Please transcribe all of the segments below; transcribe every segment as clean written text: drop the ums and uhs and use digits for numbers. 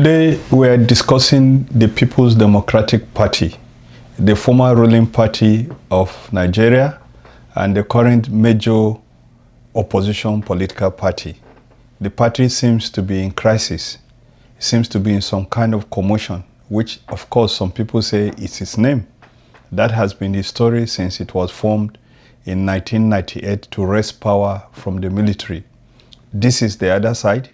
Today we are discussing the People's Democratic Party, the former ruling party of Nigeria and the current major opposition political party. The party seems to be in crisis. It seems to be in some kind of commotion, which of course some people say is its name. That has been the story since it was formed in 1998 to wrest power from the military. This is the other side.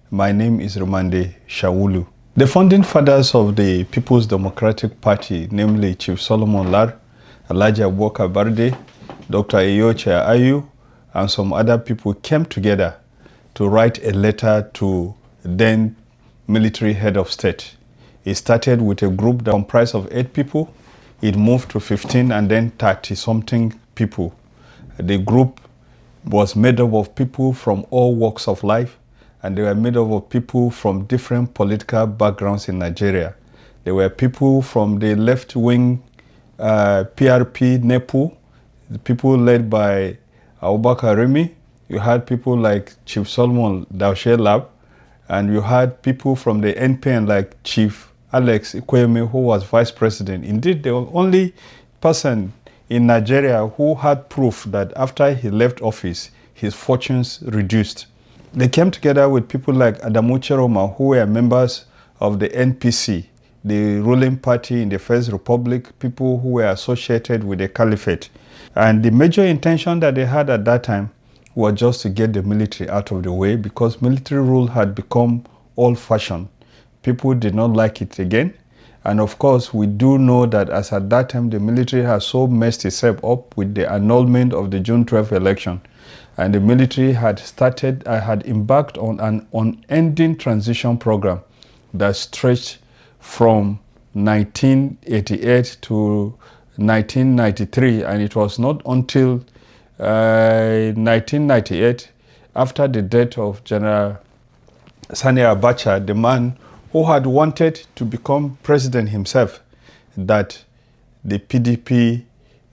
My name is Rumande Shawulu. The founding fathers of the People's Democratic Party, namely Chief Solomon Lar, Alhaji Abubakar Barde, Dr. Iyorchia Ayu, and some other people came together to write a letter to then military head of state. It started with a group that comprised of 8 people. It moved to 15 and then 30-something people. The group was made up of people from all walks of life, and they were made up of people from different political backgrounds in Nigeria. There were people from the left-wing PRP, NEPU, the people led by Abubakar Remi. You had people like Chief Solomon Daushe Lab, and you had people from the NPN like Chief Alex Ikweme, who was vice president. Indeed, the only person in Nigeria who had proof that after he left office, his fortunes reduced. They came together with people like Adamu Cheroma, who were members of the NPC, the ruling party in the First Republic, people who were associated with the caliphate. And the major intention that they had at that time was just to get the military out of the way, because military rule had become old-fashioned. People did not like it again. And of course, we do know that as at that time, the military has so messed itself up with the annulment of the June 12th election. And the military had embarked on an unending transition program that stretched from 1988 to 1993. And it was not until 1998, after the death of General Sani Abacha, the man who had wanted to become president himself, that the PDP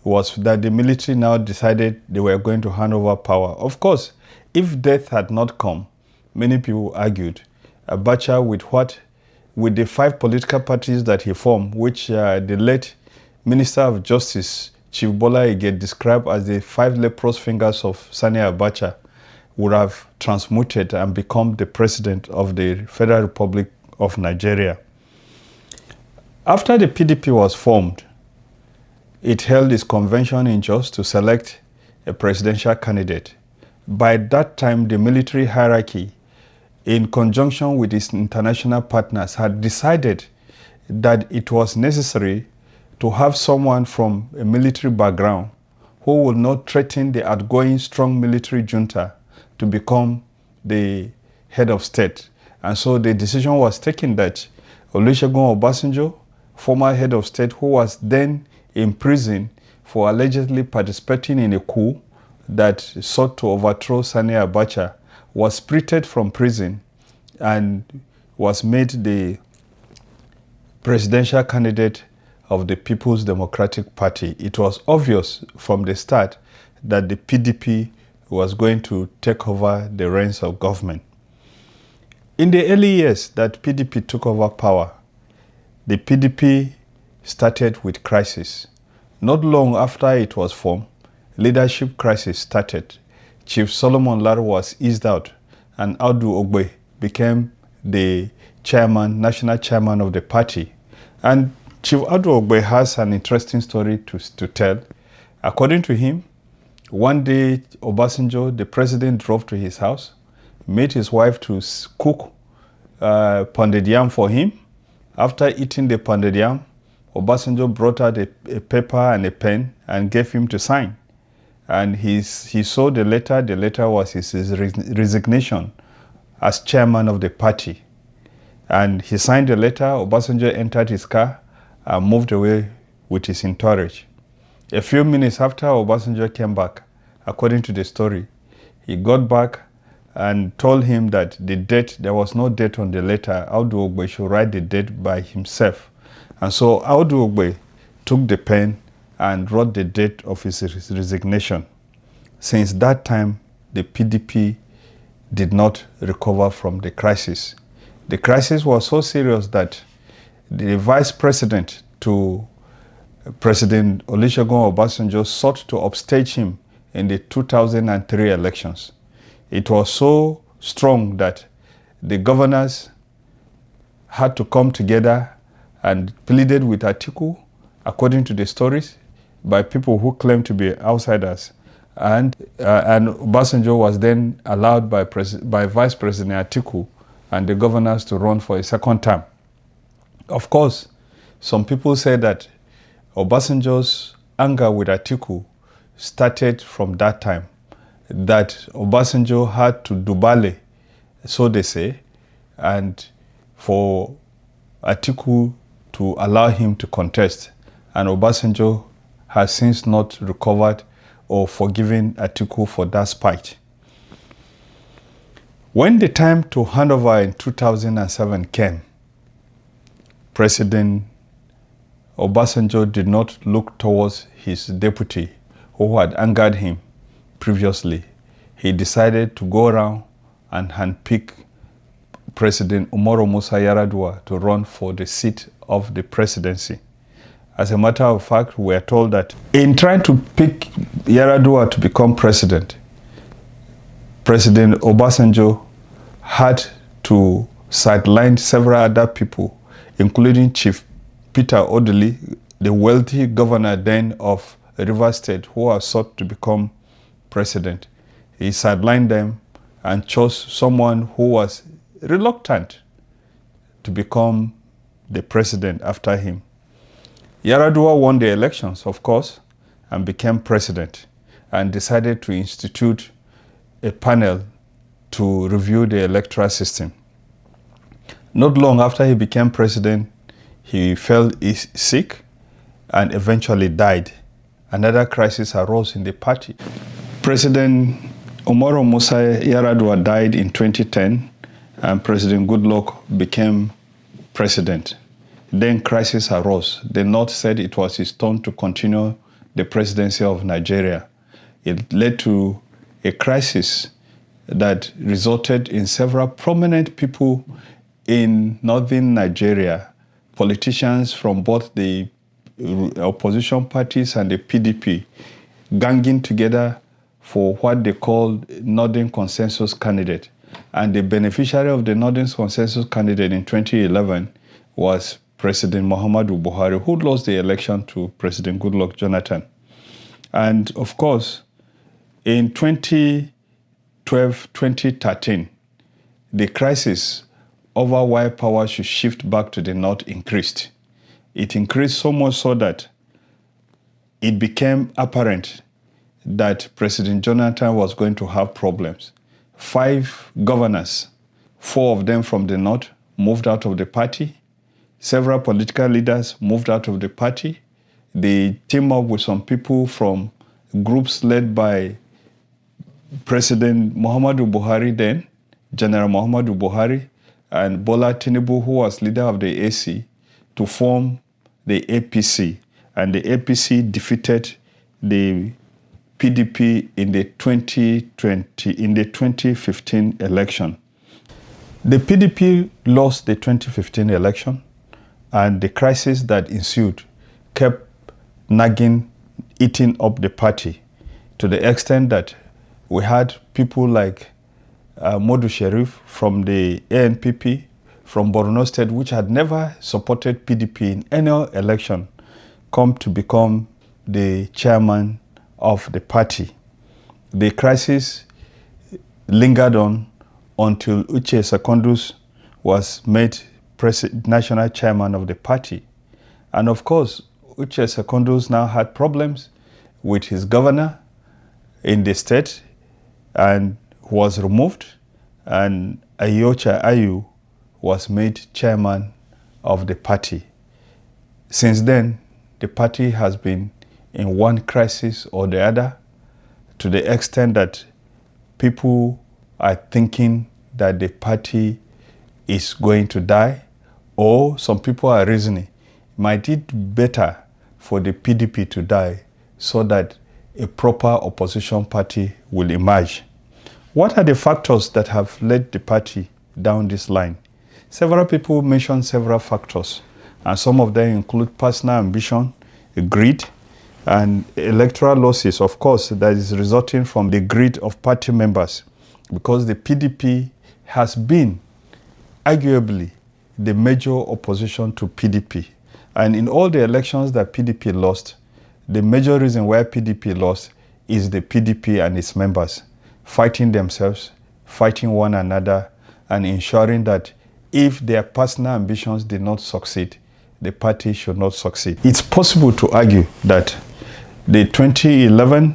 that the military now decided they were going to hand over power. Of course, if death had not come, many people argued, Abacha with the 5 political parties that he formed, which the late Minister of Justice, Chief Bola Ige, described as the 5 leprous fingers of Sani Abacha, would have transmuted and become the president of the Federal Republic of Nigeria. After the PDP was formed, it held its convention in Jos to select a presidential candidate. By that time, the military hierarchy, in conjunction with its international partners, had decided that it was necessary to have someone from a military background who would not threaten the outgoing strong military junta to become the head of state. And so the decision was taken that Olusegun Obasanjo, former head of state, who was then in prison for allegedly participating in a coup that sought to overthrow Sani Abacha, was spirited from prison and was made the presidential candidate of the People's Democratic Party. It was obvious from the start that the PDP was going to take over the reins of government. In the early years that PDP took over power, the PDP started with crisis. Not long after it was formed, leadership crisis started. Chief Solomon Lar was eased out, and Audu Ogbe became the national chairman of the party. And Chief Audu Ogbe has an interesting story to tell. According to him, one day Obasanjo, the president, drove to his house, made his wife to cook pounded yam for him. After eating the pounded yam, Obasanjo brought out a paper and a pen and gave him to sign. And he saw the letter. The letter was his resignation as chairman of the party. And he signed the letter. Obasanjo entered his car and moved away with his entourage. A few minutes after Obasanjo came back, according to the story, he got back and told him that there was no date on the letter. Audu Ogbe should write the date by himself. And so Audu Ogbe took the pen and wrote the date of his resignation. Since that time, the PDP did not recover from the crisis. The crisis was so serious that the vice president to President Olusegun Obasanjo sought to upstage him in the 2003 elections. It was so strong that the governors had to come together and pleaded with Atiku, according to the stories, by people who claimed to be outsiders. And Obasanjo was then allowed by Vice President Atiku and the governors to run for a second term. Of course, some people say that Obasanjo's anger with Atiku started from that time, that Obasanjo had to dubale, so they say, and for Atiku to allow him to contest. And Obasanjo has since not recovered or forgiven Atiku for that spite. When the time to hand over in 2007 came, President Obasanjo did not look towards his deputy who had angered him previously. He decided to go around and handpick President Umaru Musa Yar'Adua to run for the seat of the presidency. As a matter of fact, we are told that in trying to pick Yar'Adua to become president, President Obasanjo had to sideline several other people, including Chief Peter Odili, the wealthy governor then of Rivers State, who was sought to become president. He sidelined them and chose someone who was reluctant to become the president after him. Yar'Adua won the elections, of course, and became president, and decided to institute a panel to review the electoral system. Not long after he became president, he fell sick and eventually died. Another crisis arose in the party. President Umaru Musa Yar'Adua died in 2010, and President Goodluck became president. Then crisis arose. The North said it was his turn to continue the presidency of Nigeria. It led to a crisis that resulted in several prominent people in northern Nigeria, politicians from both the opposition parties and the PDP, ganging together for what they called Northern Consensus candidate. And the beneficiary of the Northern Consensus candidate in 2011 was President Muhammadu Buhari, who lost the election to President Goodluck Jonathan. And of course, in 2012-2013, the crisis over why power should shift back to the North increased. It increased so much so that it became apparent that President Jonathan was going to have problems. 5 governors, 4 of them from the North, moved out of the party. Several political leaders moved out of the party. They teamed up with some people from groups led by President Muhammadu Buhari then, General Muhammadu Buhari, and Bola Tinubu, who was leader of the AC, to form the APC. And the APC defeated the PDP in the 2015 election. The PDP lost the 2015 election, and the crisis that ensued kept nagging, eating up the party, to the extent that we had people like Modu Sherif from the ANPP, from Borno State, which had never supported PDP in any election, come to become the chairman of the party. The crisis lingered on until Uche Secondus was made national chairman of the party. And of course, Uche Secondus now had problems with his governor in the state and was removed, and Ayocha Ayu was made chairman of the party. Since then, the party has been in one crisis or the other, to the extent that people are thinking that the party is going to die, or some people are reasoning, might it be better for the PDP to die so that a proper opposition party will emerge? What are the factors that have led the party down this line? Several people mention several factors, and some of them include personal ambition, greed, and electoral losses, of course, that is resulting from the greed of party members, because the PDP has been arguably the major opposition to PDP. And in all the elections that PDP lost, the major reason why PDP lost is the PDP and its members fighting themselves, fighting one another, and ensuring that if their personal ambitions did not succeed, the party should not succeed. It's possible to argue that the 2011,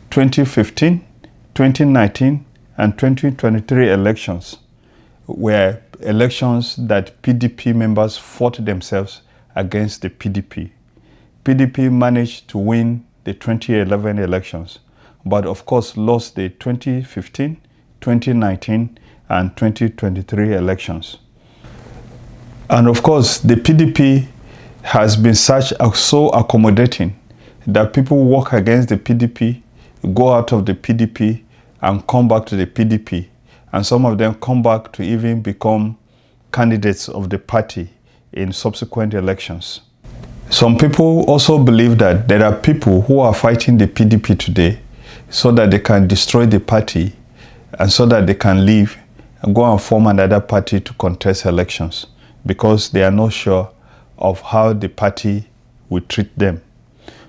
2015, 2019, and 2023 elections were elections that PDP members fought themselves against the PDP. PDP managed to win the 2011 elections, but of course lost the 2015, 2019, and 2023 elections. And of course, the PDP has been so accommodating that people work against the PDP, go out of the PDP, and come back to the PDP. And some of them come back to even become candidates of the party in subsequent elections. Some people also believe that there are people who are fighting the PDP today so that they can destroy the party and so that they can leave and go and form another party to contest elections, because they are not sure of how the party will treat them.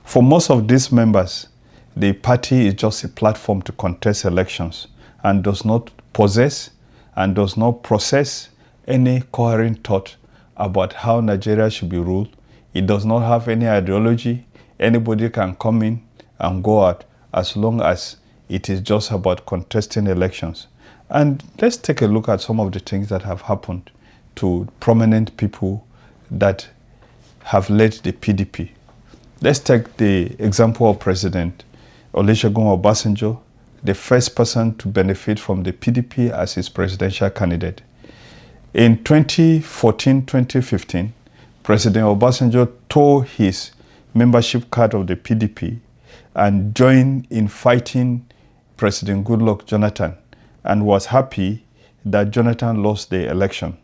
For most of these members, the party is just a platform to contest elections and does not possess and does not process any coherent thought about how Nigeria should be ruled. It does not have any ideology. Anybody can come in and go out as long as it is just about contesting elections. And let's take a look at some of the things that have happened to prominent people that have led the PDP. Let's take the example of President Olusegun Obasanjo, the first person to benefit from the PDP as his presidential candidate. In 2014-2015, President Obasanjo tore his membership card of the PDP and joined in fighting President Goodluck Jonathan, and was happy that Jonathan lost the election.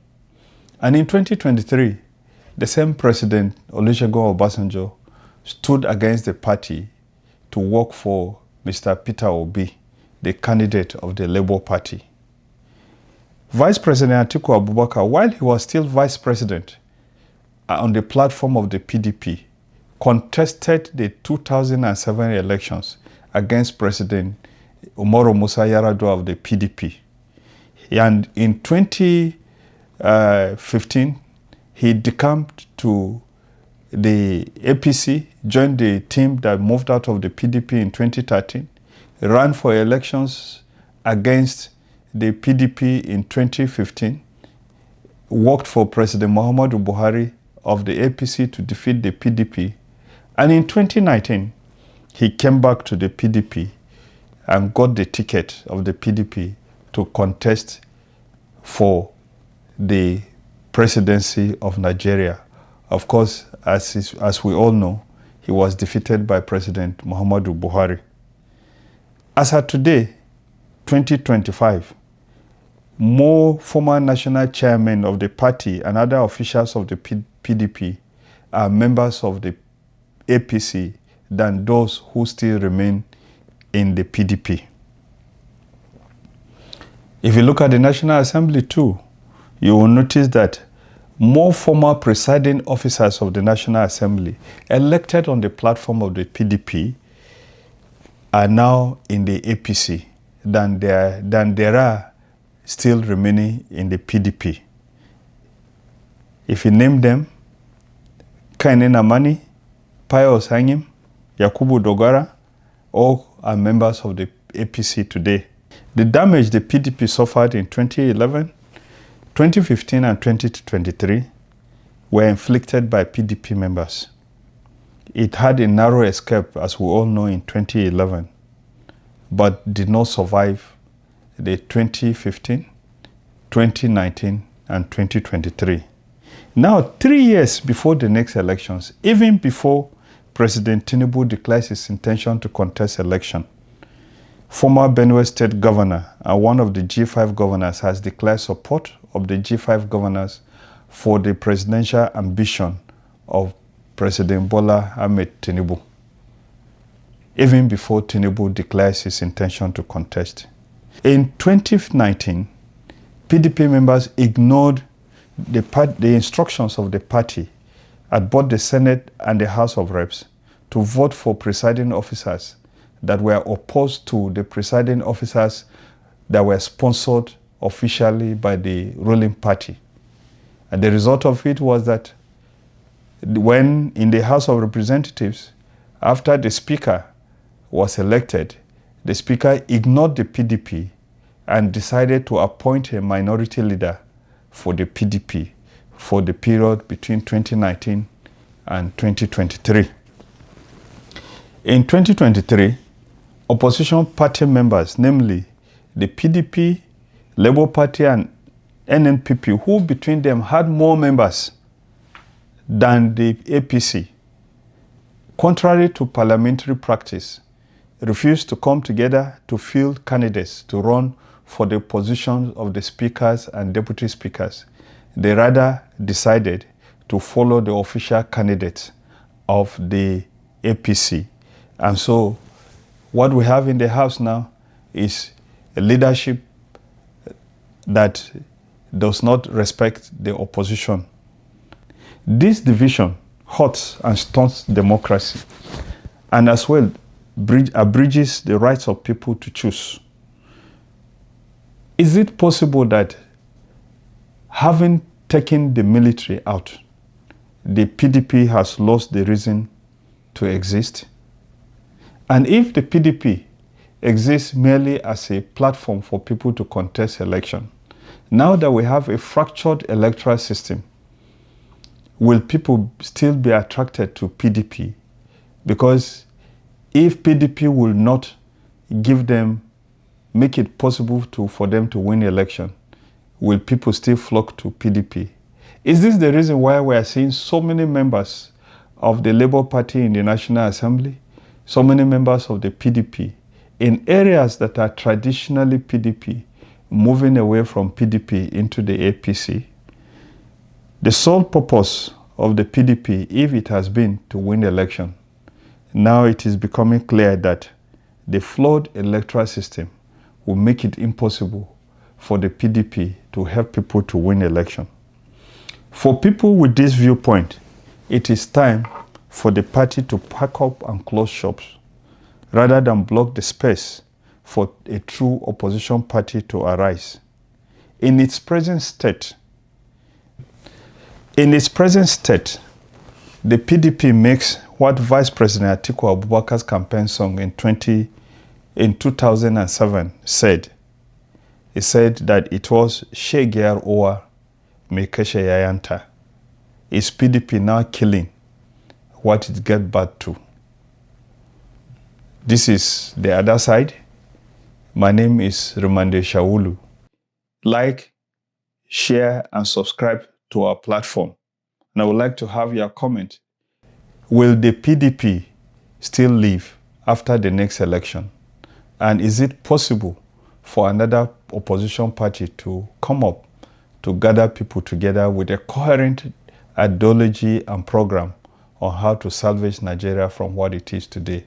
And in 2023, the same President Olusegun Obasanjo stood against the party to work for Mr. Peter Obi, the candidate of the Labour Party. Vice President Atiku Abubakar, while he was still vice president on the platform of the PDP, contested the 2007 elections against President Umaru Musa Yar'Adua of the PDP. And in 2015, he decamped to the APC, joined the team that moved out of the PDP in 2013, ran for elections against the PDP in 2015, worked for President Muhammadu Buhari of the APC to defeat the PDP, and in 2019, he came back to the PDP and got the ticket of the PDP to contest for the presidency of Nigeria. Of course, as we all know, he was defeated by President Muhammadu Buhari. As of today, 2025, more former national chairmen of the party and other officials of the PDP are members of the APC than those who still remain in the PDP. If you look at the National Assembly too, you will notice that more former presiding officers of the National Assembly elected on the platform of the PDP are now in the APC than there are still remaining in the PDP. If you name them, Kaine Namani, Pius Hangim, Yakubu Dogara, all are members of the APC today. The damage the PDP suffered in 2011, 2015 and 2023 were inflicted by PDP members. It had a narrow escape, as we all know, in 2011, but did not survive the 2015, 2019 and 2023. Now, 3 years before the next elections, even before President Tinubu declares his intention to contest election, former Benue State governor and one of the G5 governors, has declared support of the G5 governors for the presidential ambition of President Bola Ahmed Tinubu, even before Tinubu declares his intention to contest. In 2019, PDP members ignored the instructions of the party at both the Senate and the House of Reps to vote for presiding officers that were opposed to the presiding officers that were sponsored officially by the ruling party. And the result of it was that when in the House of Representatives, after the Speaker was elected, the Speaker ignored the PDP and decided to appoint a minority leader for the PDP for the period between 2019 and 2023. In 2023, opposition party members, namely the PDP, Labour Party and NNPP, who between them had more members than the APC, contrary to parliamentary practice, refused to come together to field candidates to run for the positions of the speakers and deputy speakers. They rather decided to follow the official candidates of the APC. And so what we have in the House now is a leadership that does not respect the opposition. This division hurts and stunts democracy, and as well abridges the rights of people to choose. Is it possible that, having taken the military out, the PDP has lost the reason to exist? And if the PDP exists merely as a platform for people to contest election, now that we have a fractured electoral system, will people still be attracted to PDP? Because if PDP will not make it possible for them to win the election, will people still flock to PDP? Is this the reason why we are seeing so many members of the Labour Party in the National Assembly, so many members of the PDP in areas that are traditionally PDP, moving away from PDP into the APC? The sole purpose of the PDP, if it has been to win the election, now it is becoming clear that the flawed electoral system will make it impossible for the PDP to help people to win election. For people with this viewpoint, it is time for the party to pack up and close shops rather than block the space for a true opposition party to arise. In its present state, the PDP makes what Vice President Atiku Abubakar's campaign song in 2007 said. He said that it was Shegiar Owa Mekeshe Yayanta. Is PDP now killing what it gave birth to? This is the other side. My name is Rumande Shaulu. Like, share, and subscribe to our platform. And I would like to have your comment. Will the PDP still live after the next election? And is it possible for another opposition party to come up to gather people together with a coherent ideology and program on how to salvage Nigeria from what it is today?